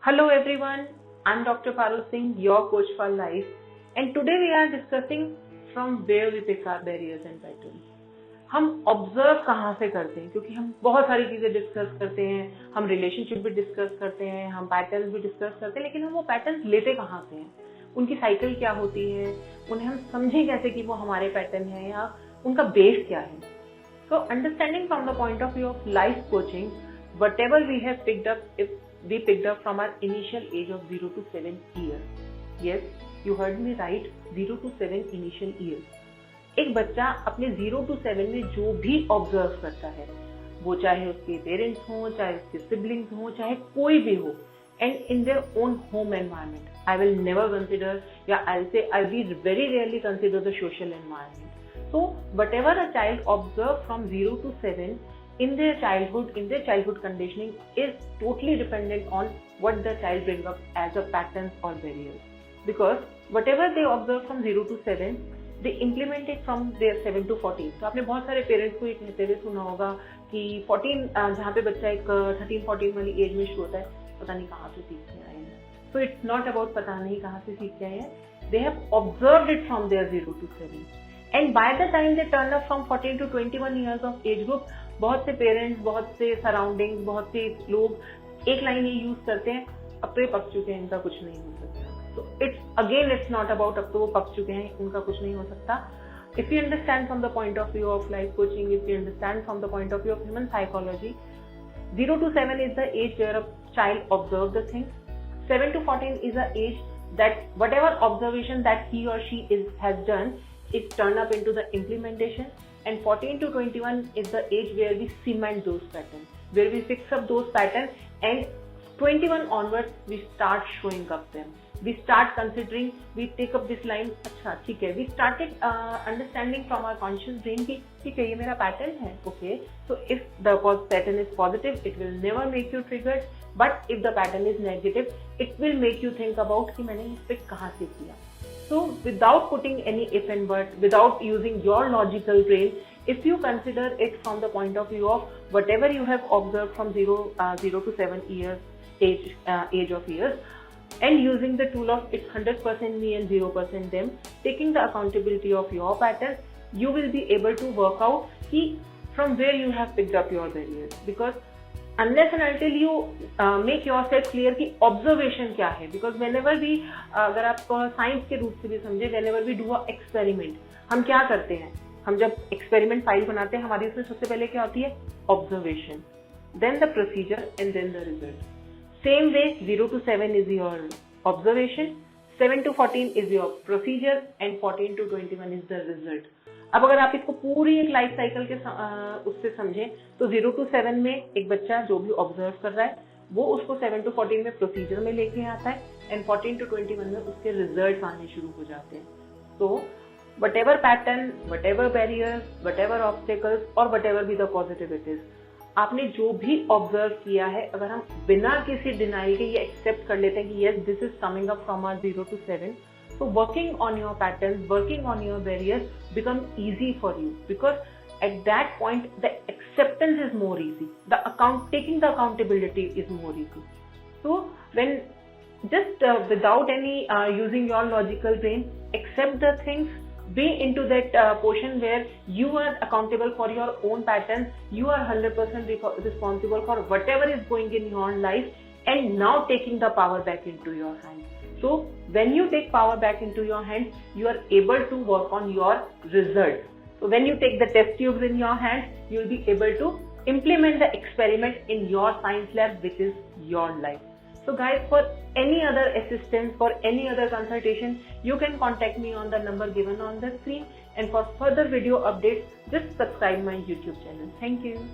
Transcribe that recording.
Hello everyone, I'm Dr. Parul Singh, your coach for life, and today we are discussing from where we pick our barriers and patterns. हम observe कहाँ से करते हैं, क्योंकि हम बहुत सारी चीजें डिस्कस करते हैं, हम रिलेशनशिप भी डिस्कस करते हैं, हम पैटर्न्स भी डिस्कस करते हैं, लेकिन हम वो पैटर्न्स लेते कहाँ से हैं, उनकी साइकिल क्या होती है, उन्हें हम समझें कैसे कि वो हमारे पैटर्न है या उनका बेस क्या है. So understanding from the point of view of life coaching, whatever we have picked up, if we picked up from our initial age of 0 to 7 years. Yes, you heard me right, 0 to 7 initial years. एक बच्चा अपने 0 to 7 में जो भी observe करता है, वो चाहे उसके पेरेंट्स हों, चाहे उसके सिबलिंग्स हों, चाहे कोई भी हो, and in their own home environment. I will never consider, I'll say I will very rarely consider the social environment. So whatever a child observes from 0 to 7 in their childhood conditioning is totally dependent on what the child brings up as a patterns or barriers. Because whatever they observe from 0 to 7, they implement it from their 7 to 14. तो आपने बहुत सारे parents को ये कहते हुए सुना होगा कि 14 जहाँ पे बच्चा एक 13-14 वाली एज में शुरू होता है, पता नहीं कहाँ से सीख के आए हैं. So it's not about पता नहीं कहाँ से सीख के आए हैं. They have observed it from their 0 to 7. And by the time they turn up from 14 to 21 years of age group, बहुत से पेरेंट्स, बहुत से सराउंडिंग्स, बहुत से लोग एक लाइन ये यूज करते हैं, अब तो ये पक चुके हैं, इनका कुछ नहीं हो सकता. तो इट्स नॉट अबाउट अब तो वो पक चुके हैं, उनका कुछ नहीं हो सकता. If you understand from the point of view of life coaching, if you understand from the point of view of human psychology, 0 to 7 is the age where a child observes the things. 7 to 14 is the age that whatever observation that he or she has done is turned up into the implementation, and 14 to 21 is the age where we cement those patterns, where we fix up those patterns, and 21 onwards we start showing up them. We start considering, we take up this line, अच्छा ठीक है, we started understanding from our conscious brain कि ठीक है ये मेरा pattern है, okay, so if the pattern is positive, it will never make you triggered, but if the pattern is negative, it will make you think about कि मैंने इस पे कहाँ से किया. So without putting any if and but, without using your logical brain, if you consider it from the point of view of whatever you have observed from 0 to 7 years age of years, and using the tool of it's 100% me and 0% them, taking the accountability of your pattern, you will be able to work out from where you have picked up your barriers. Because unless and until you make yourself clear कि observation क्या है, because whenever we अगर आप science के रूप से भी समझे, whenever we do a experiment, हम क्या करते हैं, हम जब experiment फाइल बनाते हैं, हमारी उसमें सबसे पहले क्या होती है, observation, then the procedure and then the result. Same way 0 to 7 is your observation, 7 to 14 is your procedure, and 14 to 21 is the result. अब अगर आप इसको पूरी एक लाइफ साइकिल के उससे समझें तो 0 to 7 में एक बच्चा जो भी ऑब्जर्व कर रहा है वो उसको 7 to 14 में प्रोसीजर में लेके आता है, एंड 14 to 21 में उसके रिजल्ट्स आने शुरू हो जाते हैं. तो whatever pattern, whatever barriers, whatever obstacles और whatever be the positivities, आपने जो भी ऑब्जर्व किया है, अगर हम बिना किसी डिनाइल के ये एक्सेप्ट कर लेते हैं कि yes, this is coming up from our 0 to 7, so working on your patterns, working on your barriers become easy for you, because at that point the acceptance is more easy, taking the accountability is more easy. So when just without any using your logical brain, accept the things, be into that portion where you are accountable for your own patterns, you are 100% responsible for whatever is going in your life, and now taking the power back into your hands. So when you take power back into your hands, you are able to work on your results. So when you take the test tubes in your hands, you will be able to implement the experiment in your science lab, which is your life. So guys, for any other assistance, for any other consultation, you can contact me on the number given on the screen, and for further video updates, just subscribe my YouTube channel. Thank you.